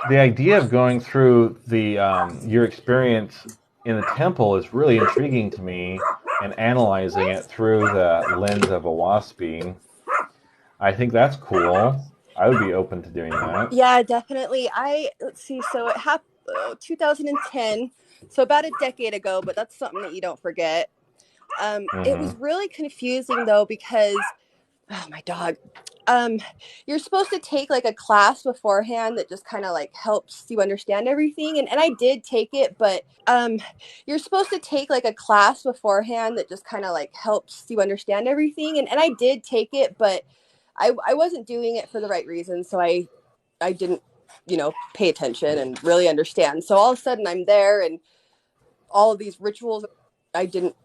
the idea of going through the your experience in the temple is really intriguing to me, and analyzing it through the lens of a waspy. I think that's cool. I would be open to doing that. Yeah, definitely. Let's see. So it happened 2010, so about a decade ago, but that's something that you don't forget. It was Mm-hmm. really confusing though because oh my dog. Um, you're supposed to take like a class beforehand that just kind of like helps you understand everything, and I did take it, but you're supposed to take like a class beforehand that just kind of like helps you understand everything, and I did take it, but I wasn't doing it for the right reasons, so I didn't, pay attention and really understand. So all of a sudden I'm there and all of these rituals I didn't,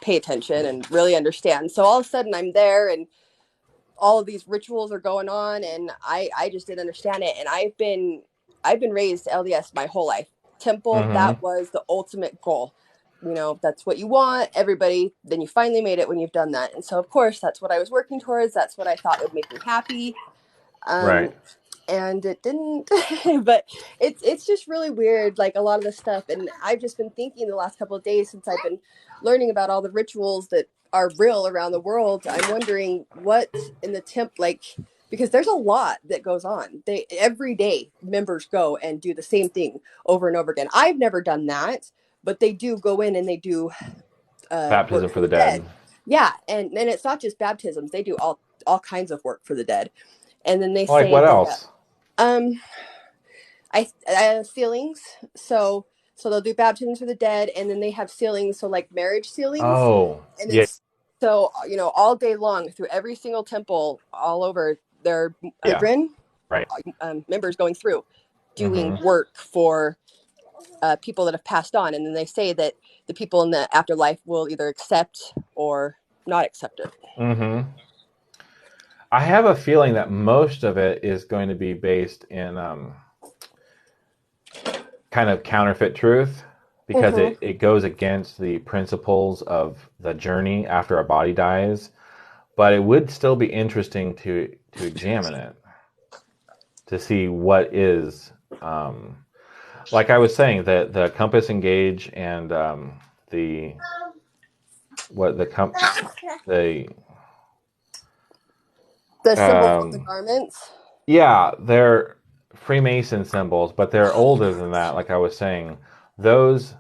pay attention and really understand. So all of a sudden I'm there and all of these rituals are going on and I just didn't understand it. And I've been raised LDS my whole life. Temple, Mm-hmm. that was the ultimate goal. That's what you want, everybody, then you finally made it when you've done that. And so of course that's what I was working towards. That's what I thought would make me happy. Um, Right. and it didn't. But it's just really weird, like a lot of the stuff. And I've just been thinking the last couple of days since I've been learning about all the rituals that are real around the world. I'm wondering what in the temp, like, because there's a lot that goes on. They every day members go and do the same thing over and over again. I've never done that, but they do go in and they do work Baptism for for the the dead. dead. Yeah, and it's not just baptisms. They do all kinds of work for the dead. And then they Like say what that else? um sealings. So they'll do baptisms for the dead, and then they have sealings, so like marriage sealings, Oh, and then yeah, so all day long through every single temple all over their yeah, children, right. members going through doing Mm-hmm. work for people that have passed on, and then they say that the people in the afterlife will either accept or not accept it. Mm-hmm. I have a feeling that most of it is going to be based in kind of counterfeit truth, because Mm-hmm. it goes against the principles of the journey after a body dies. But it would still be interesting to examine it, to see what is, um, like I was saying, the compass engage, and the what the The symbols on the um, garments. yeah, they're Freemason symbols, but they're older than that. Like I was saying, those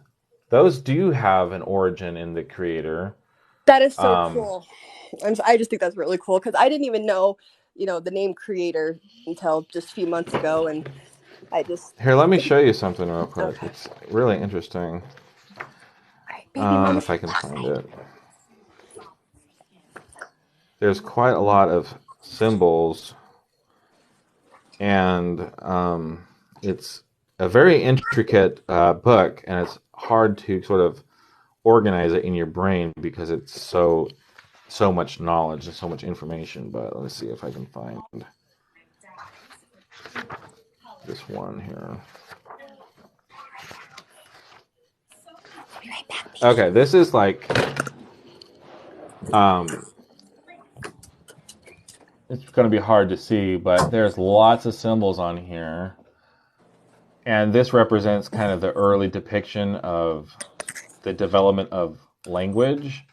those do have an origin in the creator. That is so Um, cool. I just think that's really cool because I didn't even know, the name creator until just a few months ago, and I just Here, let me show you something real quick. okay. It's really interesting. All right, baby mama. If I can find it, there's quite a lot of symbols, and it's a very intricate book, and it's hard to sort of organize it in your brain because it's so much knowledge and so much information. But let's see if I can find this one here. I'll be right back, baby. Okay, this is like um, it's going to be hard to see, but there's lots of symbols on here, and this represents kind of the early depiction of the development of language,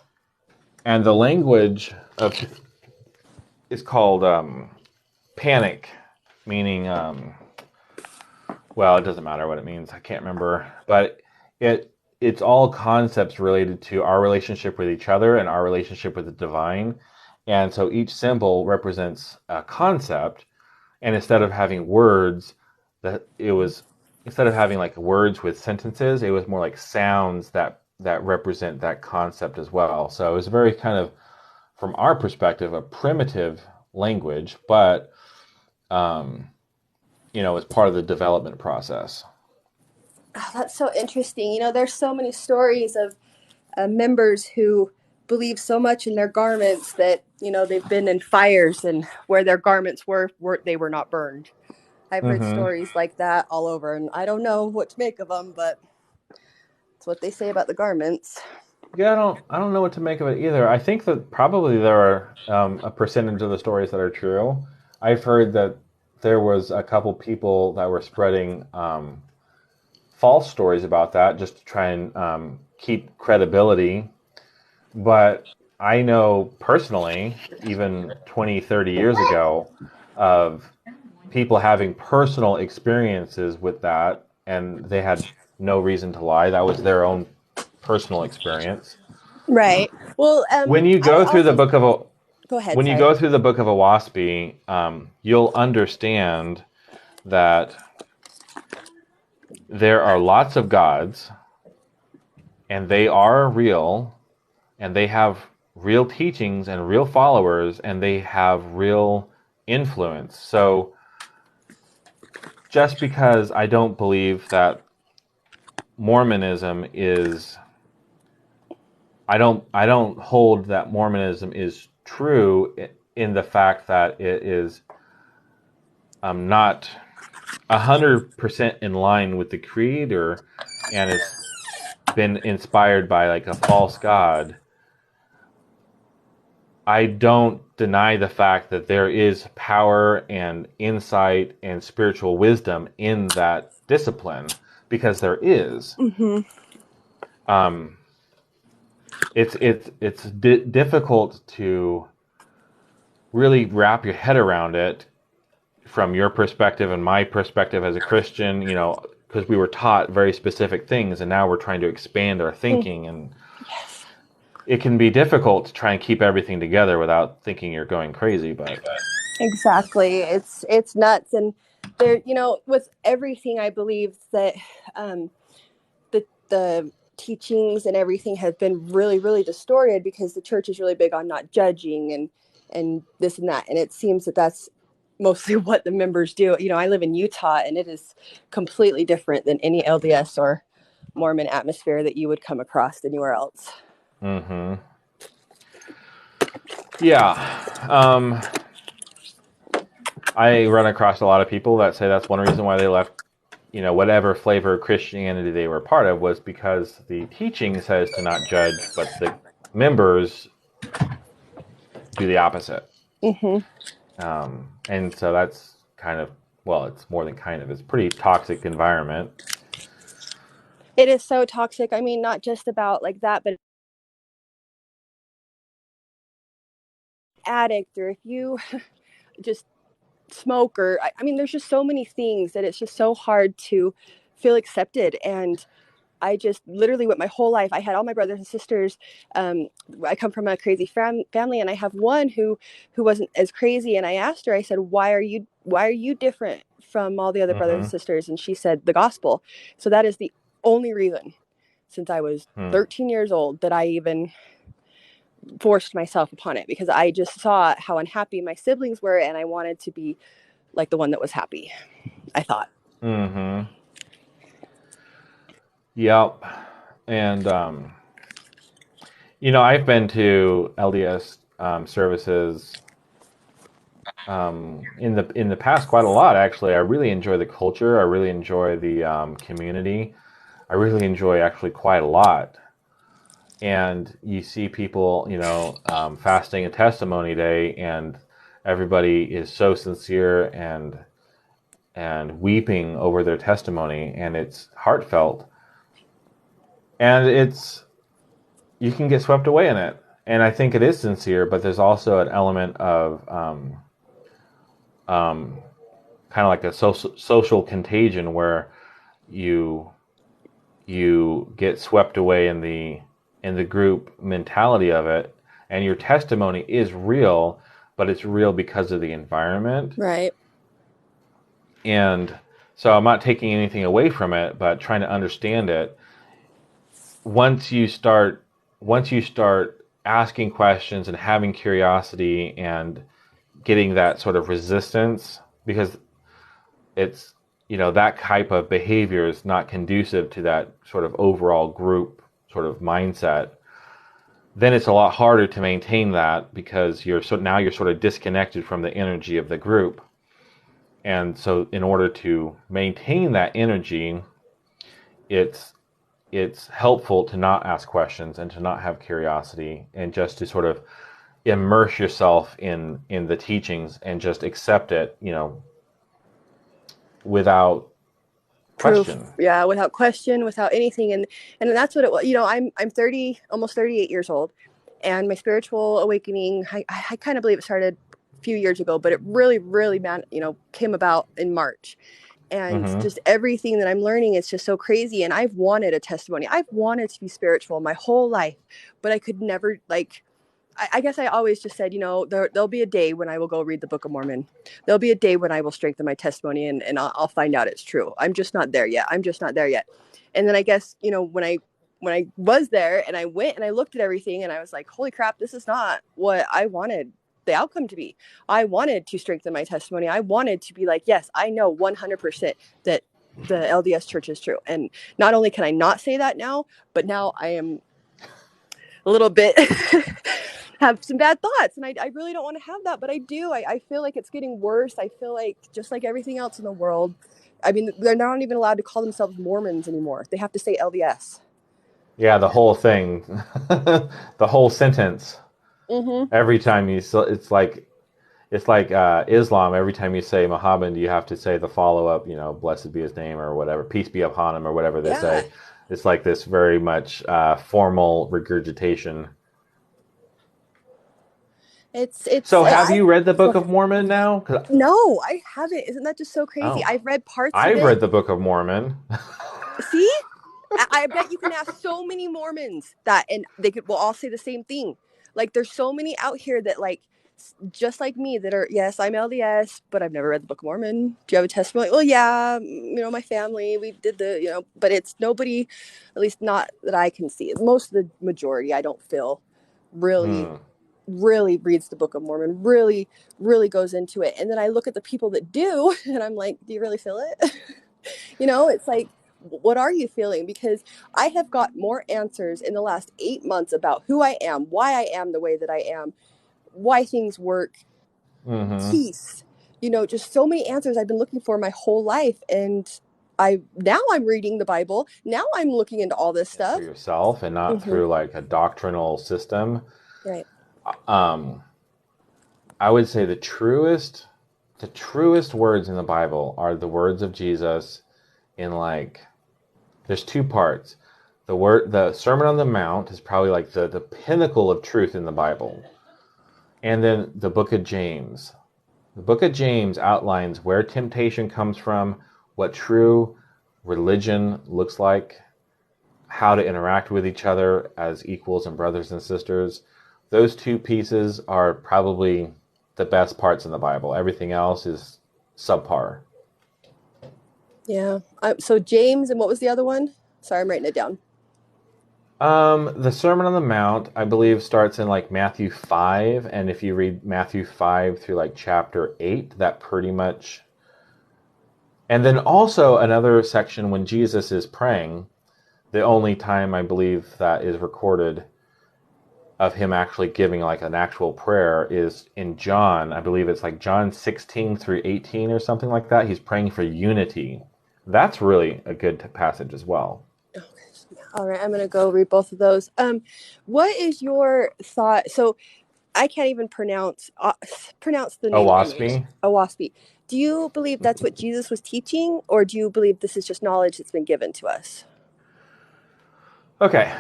and the language of is called panic, meaning well, it doesn't matter what it means. I can't remember, but it's all concepts related to our relationship with each other and our relationship with the divine. And so each symbol represents a concept, and instead of having words, that it was instead of having like words with sentences, it was more like sounds that represent that concept as well. So it was very kind of, from our perspective, a primitive language, but um, as part of the development process. Oh, that's so interesting. There's so many stories of members who believe so much in their garments that they've been in fires and where their garments were they were not burned. I've heard Mm-hmm. stories like that all over, and I don't know what to make of them, but it's what they say about the garments. Yeah, I don't know what to make of it either. I think that probably there are a percentage of the stories that are true. I've heard that there was a couple people that were spreading false stories about that just to try and keep credibility. But I know personally, even 20, 30 years ago, of people having personal experiences with that, and they had no reason to lie. That was their own personal experience. Right. Well, When you I go through the also book of go ahead. when you Sorry. go through the book of Owaspy, you'll understand that there are lots of gods, and they are real, and they have real teachings and real followers, and they have real influence. So just because I don't believe that Mormonism is, I don't hold that Mormonism is true in the fact that it is not 100% in line with the Creator, and it's been inspired by like a false god. I don't deny the fact that there is power and insight and spiritual wisdom in that discipline, because there is. Mm-hmm. Um, it's difficult to really wrap your head around it from your perspective and my perspective as a Christian, because we were taught very specific things, and now we're trying to expand our thinking, and Yes. it can be difficult to try and keep everything together without thinking you're going crazy. But Exactly. It's nuts, and there, with everything, I believe that the teachings and everything have been really, really distorted because the church is really big on not judging and this and that, and it seems that that's mostly what the members do. I live in Utah, and it is completely different than any LDS or Mormon atmosphere that you would come across anywhere else. mm-hmm. Yeah, I run across a lot of people that say that's one reason why they left, whatever flavor of Christianity they were part of, was because the teaching says to not judge, but the members do the opposite. Mm-hmm. And so that's kind of, well, it's more than kind of, it's a pretty toxic environment. It is so toxic. I mean, not just about like that, but addict, or if you just smoke, or I mean, there's just so many things that it's just so hard to feel accepted. And I just literally went my whole life. I had all my brothers and sisters. I come from a crazy family, and I have one who wasn't as crazy. And I asked her, I said, why are you different from all the other brothers and Mm-hmm. sisters? And she said, the gospel. So that is the only reason since I was Hmm. 13 years old that I even forced myself upon it, because I just saw how unhappy my siblings were, and I wanted to be like the one that was happy, I thought. Mm-hmm. Yep. And I've been to LDS services in the past quite a lot, actually. I really enjoy the culture. I really enjoy the community. I really enjoy actually quite a lot. And you see people, fasting a testimony day, and everybody is so sincere and weeping over their testimony, and it's heartfelt, and it's you can get swept away in it. And I think it is sincere, but there's also an element of um, kind of like a social contagion where you you get swept away in the group mentality of it, and your testimony is real, but it's real because of the environment. Right. And so I'm not taking anything away from it, but trying to understand it. Once you start asking questions and having curiosity and getting that sort of resistance, because it's that type of behavior is not conducive to that sort of overall group sort of mindset, then it's a lot harder to maintain that, because now you're sort of disconnected from the energy of the group. And so in order to maintain that energy, it's it's helpful to not ask questions and to not have curiosity, and just to sort of immerse yourself in the teachings and just accept it, without Proof. question. Yeah, without question, without anything. And that's what it was. I'm 30, almost 38 years old, and my spiritual awakening, I kind of believe it started a few years ago, but it really came about in March. And Hmm. just everything that I'm learning is just so crazy. And I've wanted a testimony. I've wanted to be spiritual my whole life, but I could never, like, I guess I always just said, there'll be a day when I will go read the Book of Mormon. There'll be a day when I will strengthen my testimony, and I'll find out it's true. I'm just not there yet. I'm just not there yet. And then I guess, when I was there and I went and I looked at everything and I was like, holy crap, this is not what I wanted the outcome to be. I wanted to strengthen my testimony. I wanted to be like, yes, I know 100% that the LDS church is true. And not only can I not say that now, but now I am a little bit have some bad thoughts, and I really don't want to have that, but I do. I feel like it's getting worse. I feel like, just like everything else in the world, I mean, they're not even allowed to call themselves Mormons anymore. They have to say LDS. Yeah, the whole thing, the whole sentence. Mm-hmm. Every time it's like Islam. Every time you say Muhammad, you have to say the follow up. Blessed be his name or whatever, peace be upon him or whatever they Yeah, say. It's like this very much formal regurgitation. it's So, have I you read the go Book of ahead. Mormon now? 'Cause- No, I haven't. Isn't that just so crazy? oh, I've read parts of I've it. read the Book of Mormon. See, I bet you can ask so many Mormons that, and will all say the same thing. Like, there's so many out here that, like, just like me, that are, yes, I'm LDS, but I've never read the Book of Mormon. Do you have a testimony? Well, yeah, my family, we did but it's nobody, at least not that I can see. Most of the majority, I don't feel, really, Hmm. really reads the Book of Mormon, really, really goes into it. And then I look at the people that do, and I'm like, do you really feel it? It's like, what are you feeling? Because I have got more answers in the last 8 months about who I am, why I am the way that I am, why things work, Mm-hmm. peace, just so many answers I've been looking for my whole life. And I'm reading the Bible. Now I'm looking into all this For stuff. yourself and not Hmm. through like a doctrinal system. Right. Um, I would say the truest words in the Bible are the words of Jesus in like there's two parts. The Sermon on the Mount is probably like the pinnacle of truth in the Bible. And then the book of James. The book of James outlines where temptation comes from, what true religion looks like, how to interact with each other as equals and brothers and sisters. Those two pieces are probably the best parts in the Bible. Everything else is subpar. Yeah. So James, and what was the other one? Sorry, I'm writing it down. The Sermon on the Mount, I believe, starts in like Matthew 5. And if you read Matthew 5 through like chapter 8, that pretty much. And then also another section when Jesus is praying, the only time I believe that is recorded of him actually giving like an actual prayer is in John. I believe it's like John 16 through 18 or something like that. He's praying for unity. That's really a good passage as well. Okay. All right, I'm gonna go read both of those. What is your thought? So I can't even pronounce the name Owaspie. Owaspie. Do you believe that's what Jesus was teaching, or do you believe this is just knowledge that's been given to us? Okay.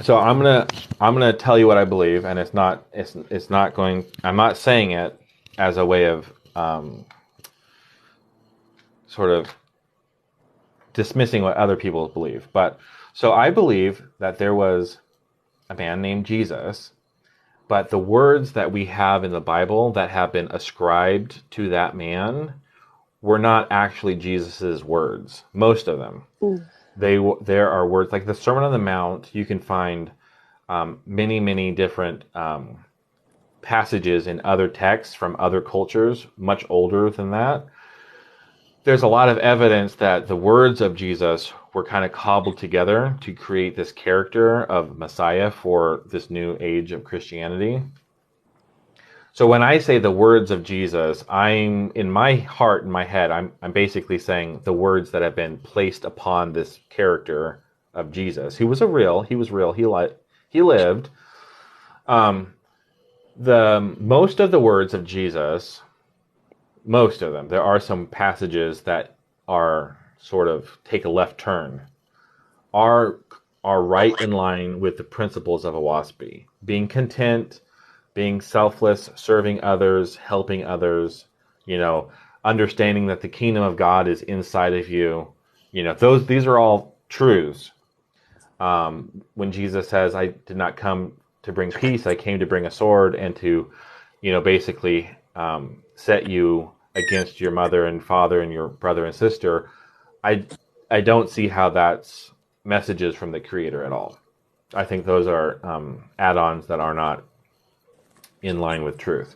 So I'm gonna tell you what I believe, and it's not going. I'm not saying it as a way of sort of dismissing what other people believe. But so I believe that there was a man named Jesus, but the words that we have in the Bible that have been ascribed to that man were not actually Jesus's words. Most of them. Mm. There are words like the Sermon on the Mount. You can find many different passages in other texts from other cultures, much older than that. There's a lot of evidence that the words of Jesus were kind of cobbled together to create this character of Messiah for this new age of Christianity. So when I say the words of Jesus, I'm in my heart, in my head, I'm basically saying the words that have been placed upon this character of Jesus. He was real. He lived. The most of the words of Jesus most of them. There are some passages that are sort of take a left turn, are are right in line with the principles of a WASP. Being content, being selfless, serving others, helping others, you know, understanding that the kingdom of God is inside of you. These are all truths. When Jesus says, "I did not come to bring peace; I came to bring a sword and to, basically set you against your mother and father and your brother and sister." I I don't see how that's messages from the Creator at all. I think those are add-ons that are not in line with truth.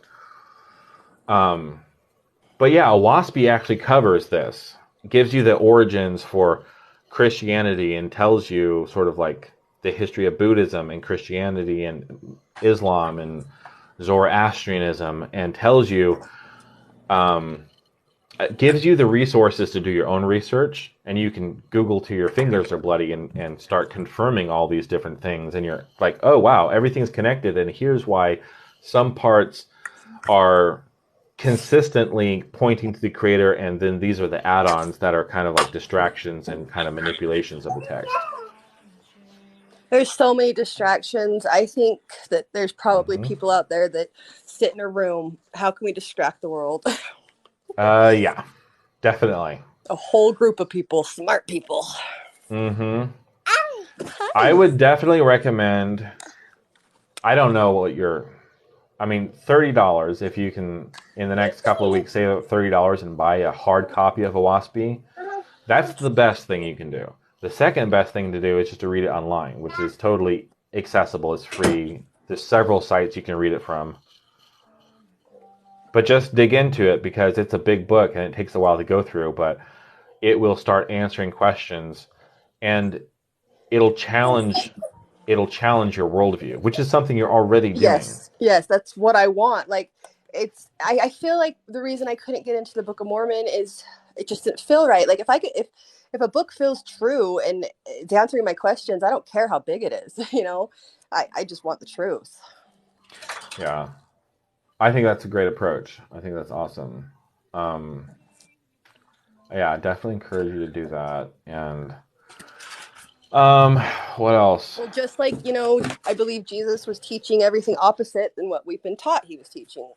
But yeah, WASPy actually covers this, gives you the origins for Christianity and tells you sort of like the history of Buddhism and Christianity and Islam and Zoroastrianism, and tells you, it gives you the resources to do your own research, and you can Google till your fingers are bloody and start confirming all these different things. And you're like, oh, wow, everything's connected. And here's why some parts are consistently pointing to the Creator, and then these are the add-ons that are kind of like distractions and kind of manipulations of the text. There's so many distractions. I think that there's probably Hmm. people out there that sit in a room. How can we distract the world? Yeah, definitely. A whole group of people, smart people. Hmm. I Hi. would definitely recommend. I don't know what your. I mean, $30 if you can in the next couple of weeks save up $30 and buy a hard copy of a WASP. That's the best thing you can do. The second best thing to do is just to read it online, which is totally accessible. It's free. There's several sites you can read it from. But just dig into it because it's a big book and it takes a while to go through, but it will start answering questions, and it'll challenge it'll challenge your worldview, which is something you're already doing. Yes, yes, that's what I want. Like, I feel like the reason I couldn't get into the Book of Mormon is it just didn't feel right. Like, if a book feels true and it's answering my questions, I don't care how big it is. I just want the truth. Yeah. I think that's a great approach. I think that's awesome. Um, yeah, I definitely encourage you to do that. And um, what else? Well, just like, I believe Jesus was teaching everything opposite than what we've been taught he was teaching.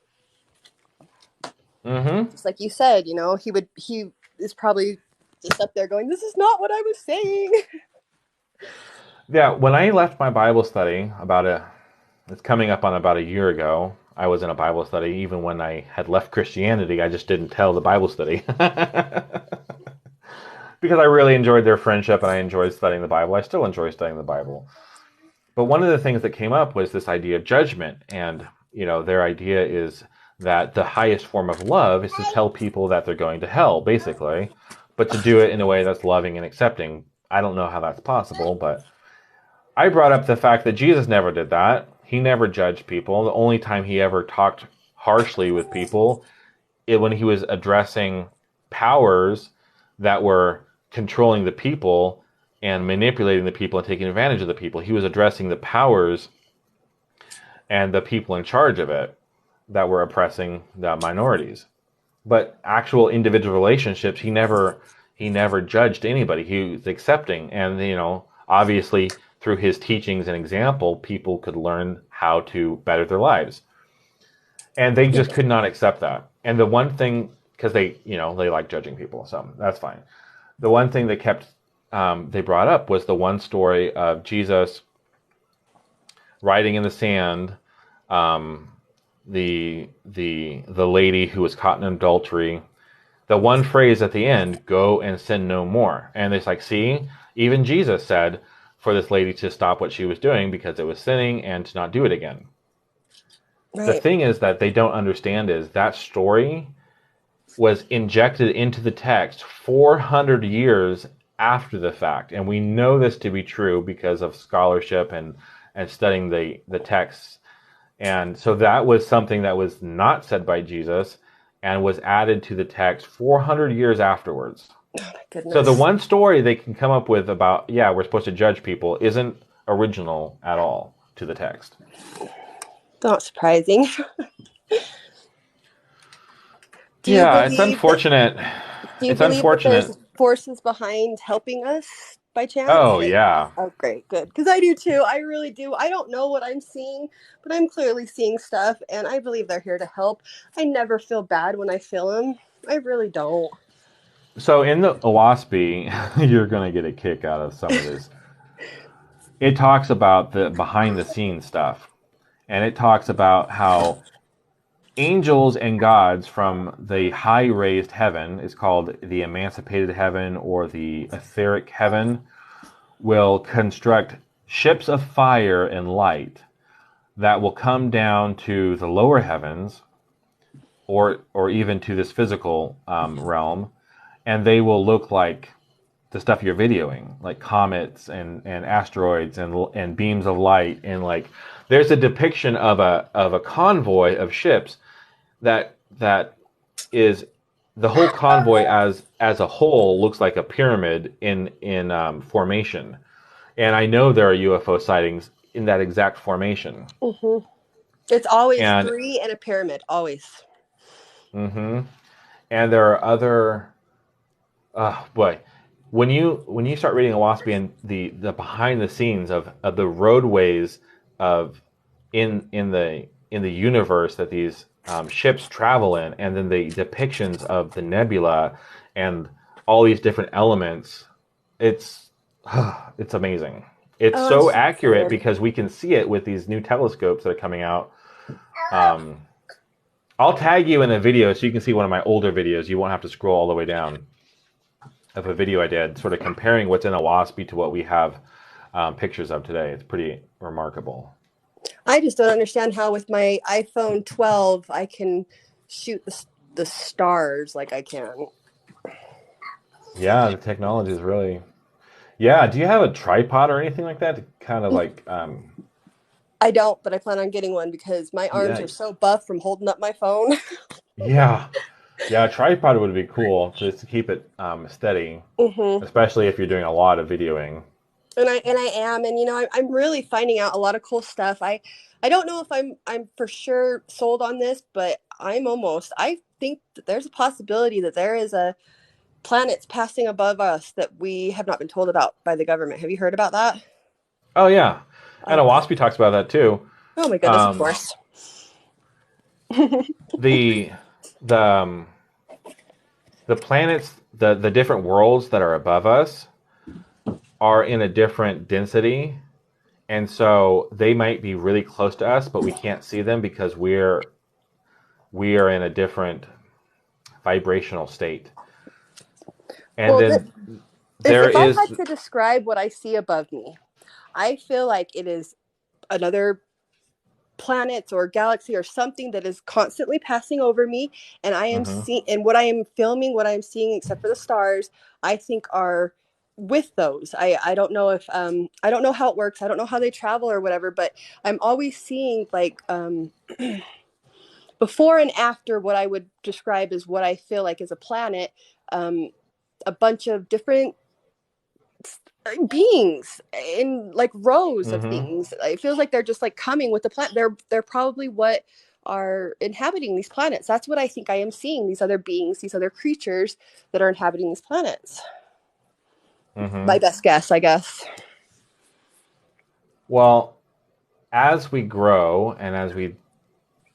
Mm-hmm. Just like you said, he is probably just up there going, "This is not what I was saying." Yeah, when I left my Bible study it's coming up on about a year ago. I was in a Bible study. Even when I had left Christianity, I just didn't tell the Bible study because I really enjoyed their friendship and I enjoyed studying the Bible. I still enjoy studying the Bible. But one of the things that came up was this idea of judgment. And, their idea is that the highest form of love is to tell people that they're going to hell, basically, but to do it in a way that's loving and accepting. I don't know how that's possible, but I brought up the fact that Jesus never did that. He never judged people. The only time he ever talked harshly with people when he was addressing powers that were controlling the people and manipulating the people and taking advantage of the people. He was addressing the powers and the people in charge of it that were oppressing the minorities. But actual individual relationships, he never judged anybody. He was accepting, and obviously through his teachings and example, people could learn how to better their lives. And they just could not accept that. And the one thing, because they like judging people, so that's fine. The one thing they brought up was the one story of Jesus writing in the sand, um, the lady who was caught in adultery. The one phrase at the end, "Go and sin no more," and it's like, see, even Jesus said for this lady to stop what she was doing because it was sinning and to not do it again. The Right. thing is that they don't understand is that story was injected into the text 400 years after the fact. And we know this to be true because of scholarship and studying the texts. And so that was something that was not said by Jesus and was added to the text 400 years afterwards. Oh my So the goodness. one story they can come up with about, yeah, we're supposed to judge people isn't original at all to the text. Not surprising. Do you Yeah, it's believe that unfortunate. do you It's believe that unfortunate. there's forces behind helping us by chance? Oh, yeah. Oh, great, good. Because I do too. I really do. I don't know what I'm seeing, but I'm clearly seeing stuff, and I believe they're here to help. I never feel bad when I feel them. I really don't. So in the OWASP, you're going to get a kick out of some of this. It talks about the behind the scenes stuff, and it talks about how angels and gods from the high raised heaven is called the emancipated heaven or the etheric heaven will construct ships of fire and light that will come down to the lower heavens or even to this physical realm, and they will look like the stuff you're videoing, like comets and asteroids and beams of light, and like there's a depiction of a convoy of ships that is the whole convoy as a whole looks like a pyramid in formation, and I know there are UFO sightings in that exact formation, Hmm. It's always and three and a pyramid, always. hmm and there are other boy, when you start reading Owaspy and the behind the scenes of the roadways of in the universe that these ships travel in, and then the depictions of the nebula and all these different elements, it's it's amazing. It's Oh, I'm so so accurate excited. because we can see it with these new telescopes that are coming out. Um, I'll tag you in a video so you can see one of my older videos. You won't have to scroll all the way down of a video I did, sort of comparing what's in a WASP to what we have pictures of today. It's pretty remarkable. I just don't understand how with my iPhone 12 I can shoot the stars like I can. Yeah, the technology is really. Yeah, do you have a tripod or anything like that to kind of like? I don't, but I plan on getting one because my arms Yeah, are so buff from holding up my phone. yeah, yeah. A tripod would be cool just to keep it steady, Hmm. especially if you're doing a lot of videoing. And I am, and I'm really finding out a lot of cool stuff. I don't know if I'm for sure sold on this, but I'm almost. I think that there's a possibility that there is a planets passing above us that we have not been told about by the government. Have you heard about that? Oh yeah, and a Okay. WASP talks about that too. Oh my goodness, of Um, course. the the the planets, the different worlds that are above us are in a different density. And so they might be really close to us, but we can't see them because we are in a different vibrational state. And Well, then if there if I is had to describe what I see above me, I feel like it is another planets or galaxy or something that is constantly passing over me, and I am mhm, seeing, and what I am filming, what I'm seeing except for the stars, I think are with those. I don't know if I don't know how it works, I don't know how they travel or whatever, but I'm always seeing like before and after what I would describe as what I feel like is a planet, um a bunch of different beings in like rows of mhm, things. It feels like they're just like coming with the planet. They're probably what are inhabiting these planets. That's what I think I am seeing. These other beings, these other creatures that are inhabiting these planets. My mhm. best guess, I guess. Well, as we grow and as we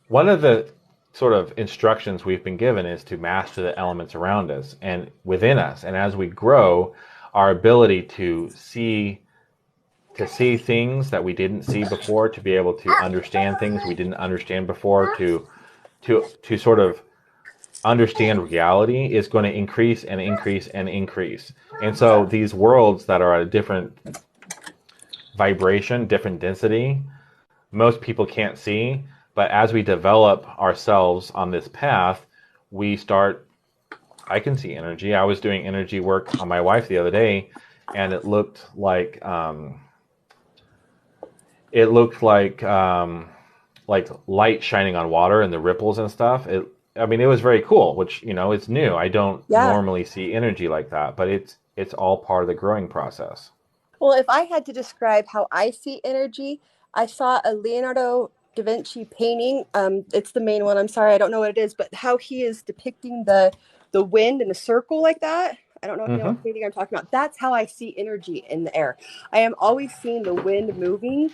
one of the sort of instructions we've been given is to master the elements around us and within us. And as we grow, our ability to see things that we didn't see before, to be able to understand things we didn't understand before, to sort of understand reality is going to increase and increase and increase. And so these worlds that are at a different vibration, different density, most people can't see. But as we develop ourselves on this path, we start. I can see energy. I was doing energy work on my wife the other day, and it looked like light shining on water and the ripples and stuff. I mean, it was very cool, which it's new. I don't Yeah. normally see energy like that, but it's all part of the growing process. Well, if I had to describe how I see energy, I saw a Leonardo. Da Vinci painting. It's the main one. I'm sorry, I don't know what it is, but how he is depicting the wind in a circle like that. I don't know if you know Mm-hmm. what painting I'm talking about. That's how I see energy in the air. I am always seeing the wind moving,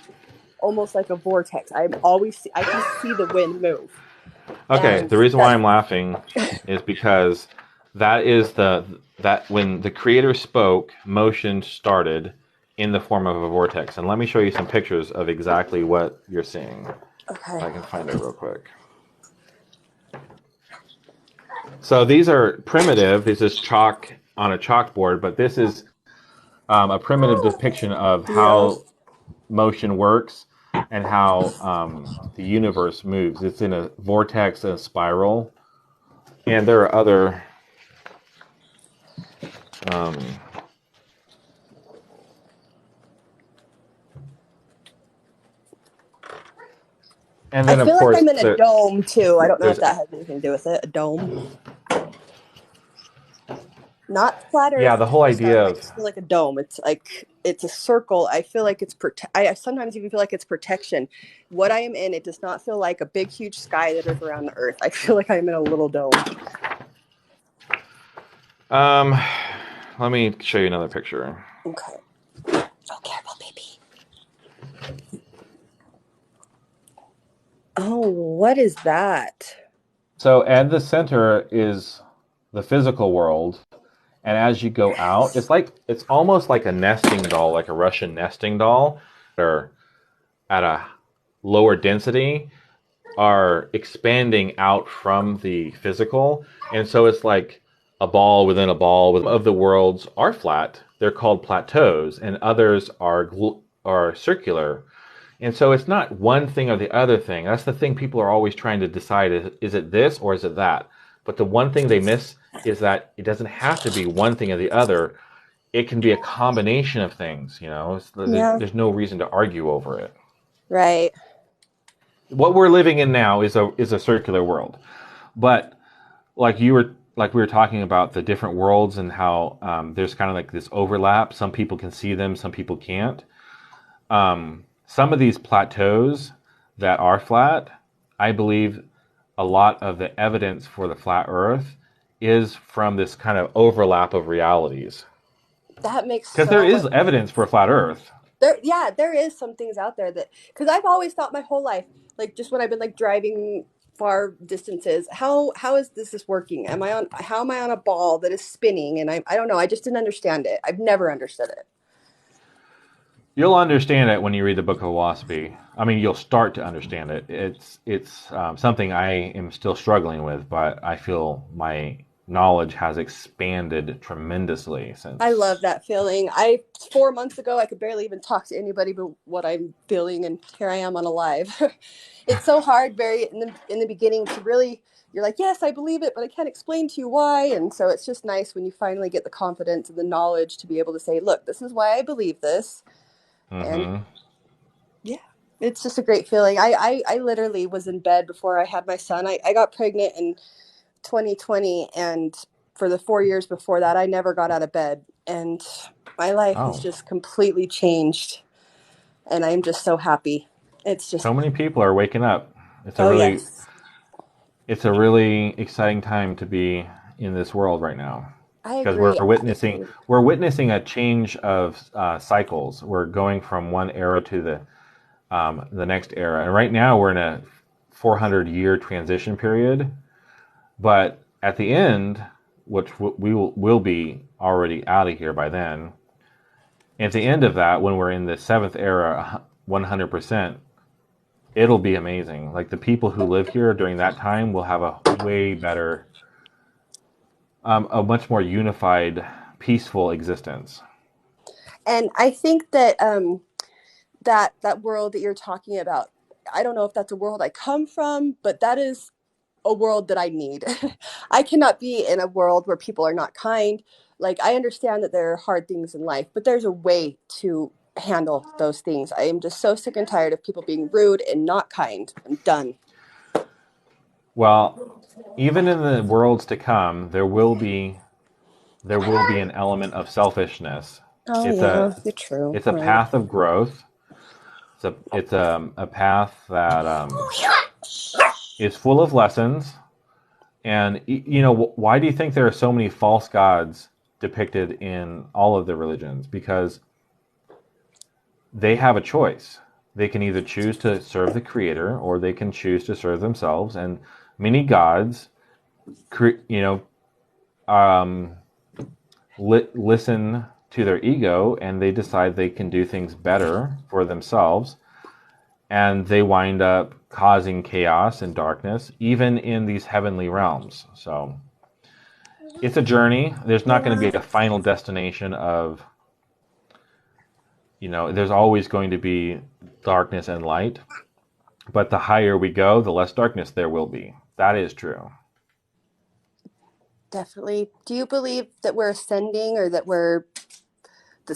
almost like a vortex. I can see the wind move, Okay, and the reason why that's I'm laughing is because that is that when the creator spoke, motion started in the form of a vortex. And let me show you some pictures of exactly what you're seeing. If okay. I can find it real quick. So these are primitive. This is chalk on a chalkboard, but this is a primitive depiction of Yeah. how motion works and how the universe moves. It's in a vortex and a spiral, and there are other. Um, and I then, of feel like course, I'm in a dome too. I don't know if there's that has anything to do with it. A dome, not flat yeah, Earth the whole stuff. idea I of just feel like a dome. It's like it's a circle. I feel like it's I sometimes even feel like it's protection. What I am in, it does not feel like a big, huge sky that is around the Earth. I feel like I'm in a little dome. um, let me show you another picture. Okay. So careful, baby. Oh, what is that? So at the center is the physical world, and as you go out, it's almost like a nesting doll, like a Russian nesting doll, or at a lower density are expanding out from the physical, and so it's like a ball within a ball. Of the worlds are flat; they're called plateaus, and others are circular. And so it's not one thing or the other thing. That's the thing people are always trying to decide: is it this or is it that? But the one thing they miss is that it doesn't have to be one thing or the other. It can be a combination of things. Yeah. There's no reason to argue over it. Right. What we're living in now is a circular world, but like we were talking about the different worlds and how there's kind of like this overlap. Some people can see them, some people can't. Some of these plateaus that are flat, I believe a lot of the evidence for the flat Earth is from this kind of overlap of realities. That makes Because there so is much evidence for a sense. flat Earth. There is some things out there that, because I've always thought my whole life, like just when I've been like driving far distances, how is this working? Am I on how am I on a ball that is spinning? And I don't know. I just didn't understand it. I've never understood it. You'll understand it when you read the Book of Philosophy. I mean, you'll start to understand it. It's something I am still struggling with, but I feel my knowledge has expanded tremendously I since. love that feeling. I 4 months ago I could barely even talk to anybody but what I'm feeling, and here I am on a live. It's so hard, very in the beginning, to really, you're like, yes, I believe it, but I can't explain to you why. And so it's just nice when you finally get the confidence and the knowledge to be able to say, look, this is why I believe this. And Hmm. yeah, it's just a great feeling. I literally was in bed before I had my son. I got pregnant in 2020, and for the 4 years before that I never got out of bed, and my life has Oh, just completely changed, and I'm just so happy. It's just, so many people are waking up. It's a oh really yes, it's a really exciting time to be in this world right now I because agree. I agree. we're witnessing a change of cycles. We're going from one era to the next era, and right now we're in a 400-year transition period. But at the end, which we will be already out of here by then, at the end of that, when we're in the seventh era, 100%, it'll be amazing. Like the people who live here during that time will have a way better, a much more unified, peaceful existence. And I think that that world that you're talking about, I don't know if that's a world I come from, but that is a world that I need. I cannot be in a world where people are not kind. Like, I understand that there are hard things in life, but there's a way to handle those things. I am just so sick and tired of people being rude and not kind. I'm done. Well, even in the worlds to come, there will be an element of selfishness. Oh It's a yeah, you're true. it's a Right. path of growth. It's a path that is full of lessons. And why do you think there are so many false gods depicted in all of the religions? Because they have a choice. They can either choose to serve the creator or they can choose to serve themselves. And many gods, um, listen to their ego and they decide they can do things better for themselves. And they wind up causing chaos and darkness, even in these heavenly realms. So it's a journey. There's not going to be a final destination of, there's always going to be darkness and light. But the higher we go, the less darkness there will be. That is true. Definitely. Do you believe that we're ascending, or that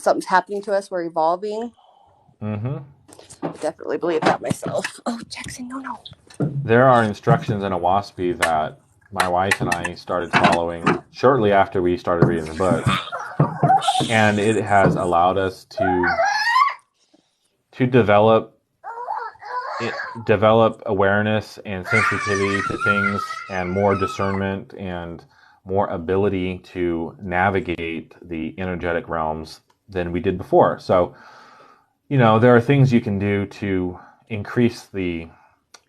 something's happening to us, we're evolving? Hmm. I definitely believe that myself. Oh, Jackson, no, no. There are instructions in a WASPy that my wife and I started following shortly after we started reading the book, and it has allowed us to develop awareness and sensitivity to things, and more discernment and more ability to navigate the energetic realms than we did before. So, there are things you can do to increase the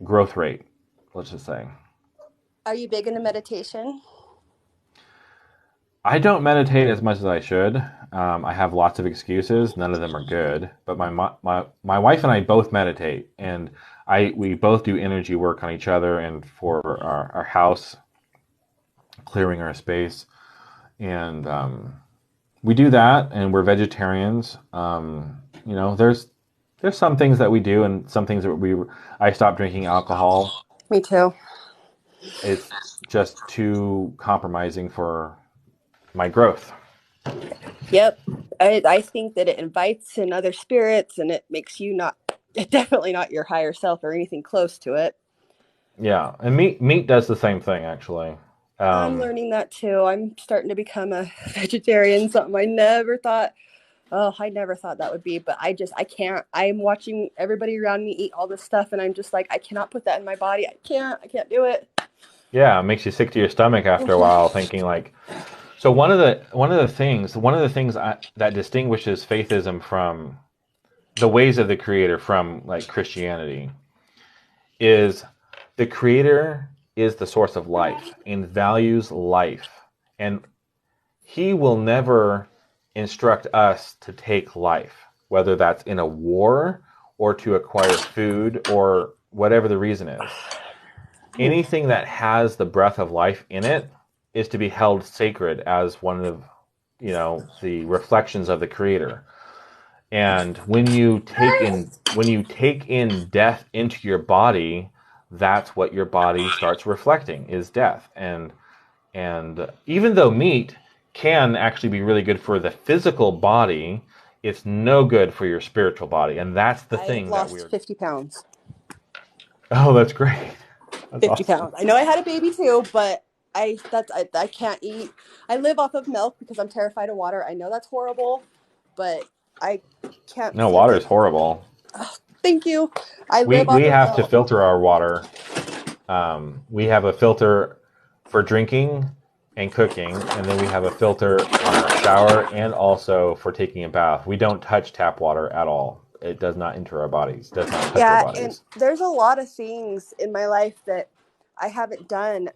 growth rate, let's just say. Are you big into meditation? I don't meditate as much as I should. I have lots of excuses. None of them are good. But my wife and I both meditate, and we both do energy work on each other and for our house, clearing our space, and we do that. And we're vegetarians. There's some things that we do, and some things that I stopped drinking alcohol. Me too. It's just too compromising for my growth. Yep. I think that it invites in other spirits, and it makes you not, definitely not your higher self or anything close to it. Yeah, and meat does the same thing actually. I'm Um, learning that too. I'm starting to become a vegetarian, something I never thought that would be, but I can't. I'm watching everybody around me eat all this stuff, and I'm just like, I cannot put that in my body. I can't do it. yeah, it makes you sick to your stomach after a while, thinking like. So that distinguishes faithism from the ways of the Creator from like Christianity is the Creator is the source of life and values life, and He will never instruct us to take life, whether that's in a war or to acquire food or whatever the reason is. Anything that has the breath of life in it is to be held sacred as one of the reflections of the creator. And when you take in death into your body, that's what your body starts reflecting is death. And even though meat can actually be really good for the physical body, it's no good for your spiritual body. And that's the I have thing that lost we're 50 pounds. Oh, that's great. That's 50 awesome. pounds. I know I had a baby too, but I can't eat. I live off of milk because I'm terrified of water. I know that's horrible, but I can't No, seem water to. is horrible. Oh, thank you. I We live off we of have to milk. filter our water. We have a filter for drinking and cooking, and then we have a filter in our shower and also for taking a bath. We don't touch tap water at all. It does not enter our bodies. Does not touch our Yeah, and bodies. there's a lot of things in my life that I haven't done.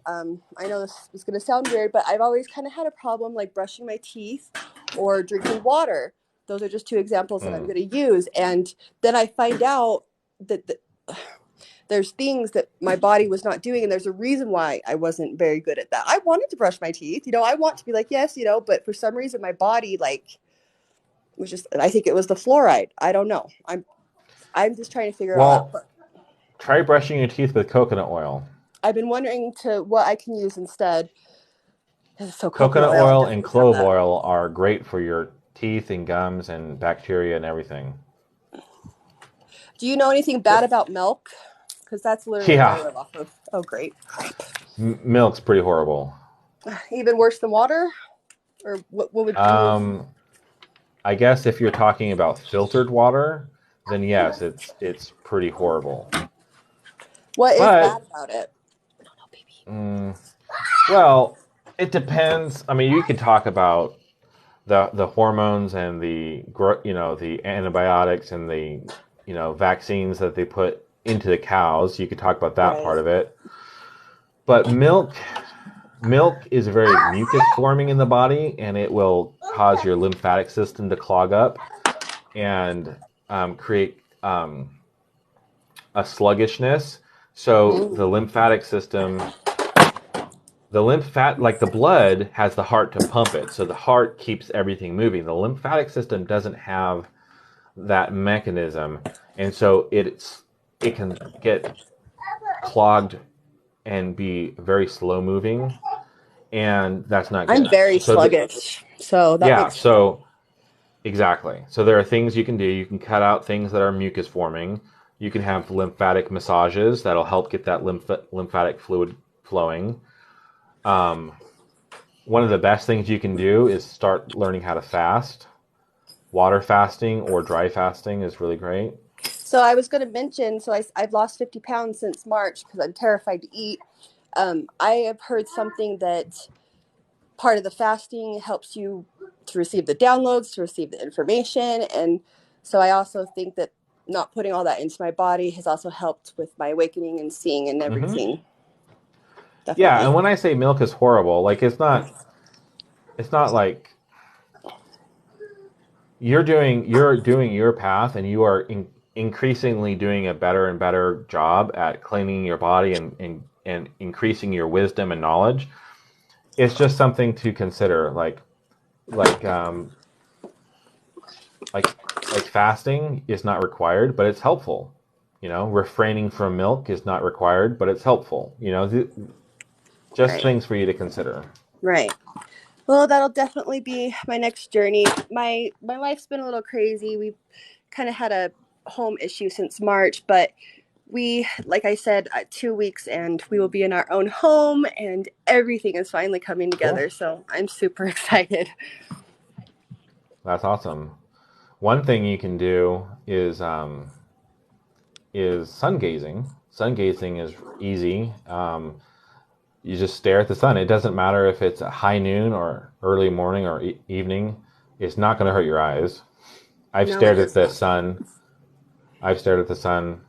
I know this is going to sound weird, but I've always kind of had a problem like brushing my teeth or drinking water. Those are just two examples that I'm Mm. going to use. And then I find out that there's things that my body was not doing, and there's a reason why I wasn't very good at that. I wanted to brush my teeth, I want to be like, yes, but for some reason my body like was just, I think it was the fluoride. I don't know. I'm just trying to figure it all out. Well, try brushing your teeth with coconut oil. I've been wondering to what I can use instead. So coconut Coconut oil, I oil and definitely have clove that. oil are great for your teeth and gums and bacteria and everything. Do you know anything bad about milk? Because that's literally what I Yeah, live off of. Oh, great. milk's pretty horrible. Even worse than water? Or what would you? Um, I guess if you're talking about filtered water, then yes, it's pretty horrible. What is bad But about it? I don't know, baby. mm, well, it depends. I mean, you could talk about the hormones and the antibiotics and the vaccines that they put into the cows. You could talk about that Right. part of it. But milk is very mucus forming in the body, and it will cause your lymphatic system to clog up and create a sluggishness. So Mm. the lymphat like the blood has the heart to pump it, so the heart keeps everything moving. The lymphatic system doesn't have that mechanism, and so it can get clogged and be very slow moving, and that's not I'm good. very sluggish, so that Yeah, makes sense. so exactly. So there are things you can do. You can cut out things that are mucus forming. You can have lymphatic massages that'll help get that lymphatic fluid flowing. Um, One of the best things you can do is start learning how to fast. Water fasting or dry fasting is really great. So I was going to mention, I've lost 50 pounds since March because I'm terrified to eat. I have heard something that part of the fasting helps you to receive the downloads, to receive the information. And so I also think that not putting all that into my body has also helped with my awakening and seeing and Hmm. everything. Yeah, Definitely. and when I say milk is horrible, like it's not like you're doing your path, and you are increasingly doing a better and better job at cleaning your body and increasing your wisdom and knowledge. It's just something to consider, like um like like fasting is not required, but it's helpful. Refraining from milk is not required, but it's helpful. Just Right. things for you to consider. Right. Well, that'll definitely be my next journey. My life's been a little crazy. We've kind of had a home issue since March, but we, like I said, 2 weeks and we will be in our own home and everything is finally coming Cool. together. So I'm super excited. That's awesome. One thing you can do is sun gazing. Sun gazing is easy. You just stare at the sun. It doesn't matter if it's high noon or early morning or evening. It's not going to hurt your eyes. I've No, it stared at does the not. sun. I've stared at the sun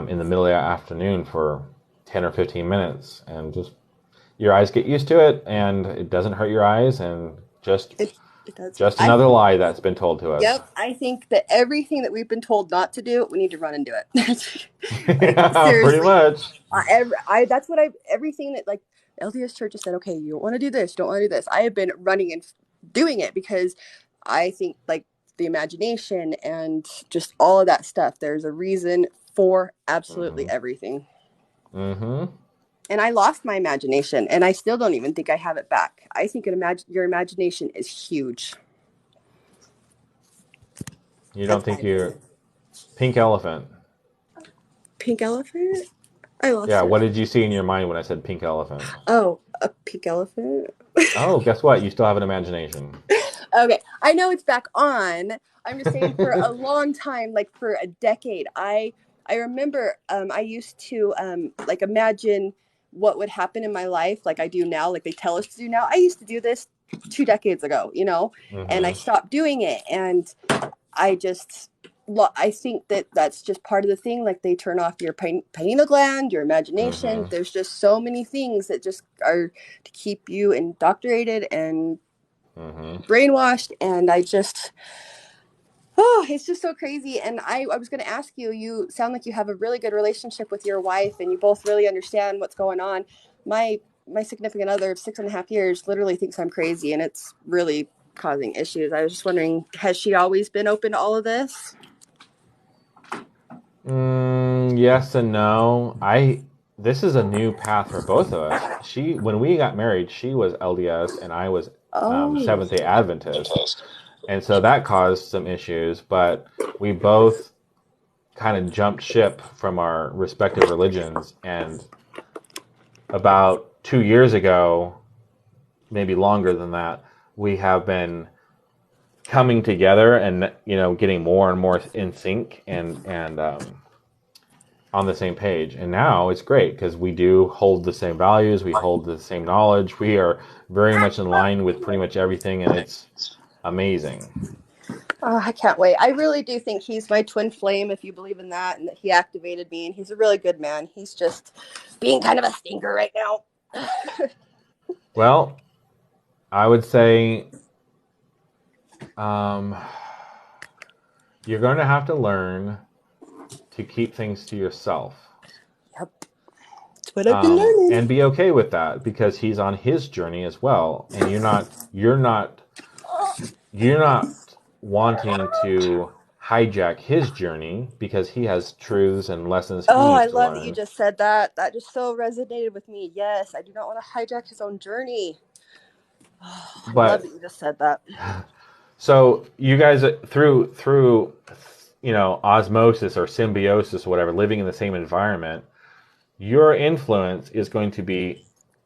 in the middle of the afternoon for 10 or 15 minutes, and just your eyes get used to it, and it doesn't hurt your eyes, and just It, it does. just another lie that's been told to us. Yep. I think that everything that we've been told not to do, we need to run and do it. Like, Yeah, pretty seriously. much. That's what everything that like LDS Church has said, okay, you don't want to do this, you don't want to do this. I have been running and doing it because I think like the imagination and just all of that stuff, there's a reason for absolutely Mm-hmm. everything. Mm-hmm. And I lost my imagination and I still don't even think I have it back. I think your imagination is huge. You don't That's think my opinion. you're pink elephant? Pink elephant? I lost Yeah. it. What did you see in your mind when I said pink elephant? Oh, a pink elephant? Oh, guess what? You still have an imagination. Okay, I know it's back on. I'm just saying for a long time, like for a decade, I remember I used to like imagine what would happen in my life like I do now, like they tell us to do now. I used to do this 2 decades ago, and I Mm-hmm. stopped doing it and I just I think that that's just part of the thing. Like they turn off your pineal gland, your imagination. Mm-hmm. There's just so many things that just are to keep you indoctrinated and Mm-hmm. brainwashed. And I just, oh, it's just so crazy. And I was going to ask you, you sound like you have a really good relationship with your wife and you both really understand what's going on. My significant other of 6.5 years literally thinks I'm crazy and it's really causing issues. I was just wondering, has she always been open to all of this? Yes and no. This is a new path for both of us. When we got married, she was LDS and I was Oh, Seventh Day Adventist, and so that caused some issues. But we both kind of jumped ship from our respective religions, and about 2 years ago, maybe longer than that, we have been coming together and getting more and more in sync and on the same page. And now it's great because we do hold the same values, we hold the same knowledge, we are very much in line with pretty much everything, and it's amazing. Oh, I can't wait. I really do think he's my twin flame, if you believe in that, and that he activated me. And he's a really good man. He's just being kind of a stinker right now. Well, I would say um, you're going to have to learn to keep things to yourself. Yep, that's what I've been learning. And be okay with that because he's on his journey as well, and you're not wanting to hijack his journey because he has truths and lessons he Oh, I needs to love that you learn. just said that. That just so resonated with me. Yes, I do not want to hijack his own journey. Oh, I love But that you just said that. so you guys through osmosis or symbiosis or whatever, living in the same environment, your influence is going to be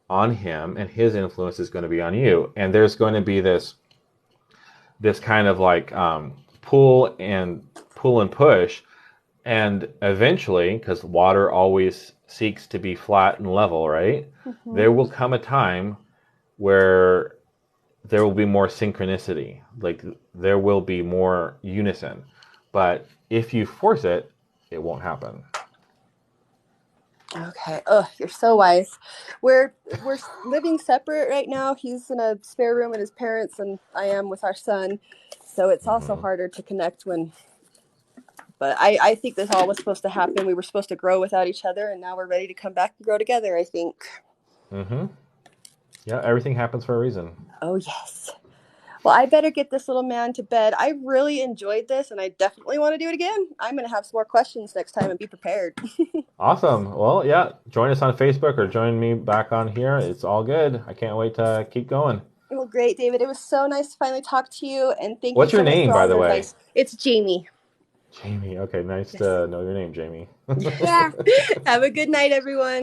on him and his influence is going to be on you, and there's going to be this kind of like pull and push, and eventually, because water always seeks to be flat and level, right? Mm-hmm. There will come a time where there will be more synchronicity, like there will be more unison, but if you force it, it won't happen. Okay. Oh, you're so wise. We're living separate right now. He's in a spare room with his parents, and I am with our son. So it's also Mm-hmm. harder to connect when. But I think this all was supposed to happen. We were supposed to grow without each other, and now we're ready to come back and grow together, I think. Mm-hmm. Yeah, everything happens for a reason. Oh, yes. Well, I better get this little man to bed. I really enjoyed this, and I definitely want to do it again. I'm going to have some more questions next time and be prepared. Awesome. Well, yeah, join us on Facebook or join me back on here. It's all good. I can't wait to keep going. Well, great, David. It was so nice to finally talk to you, and thank you What's your so much name, for all by the your way? advice. It's Jamie. Jamie. Okay, nice Yes. to know your name, Jamie. Have a good night, everyone.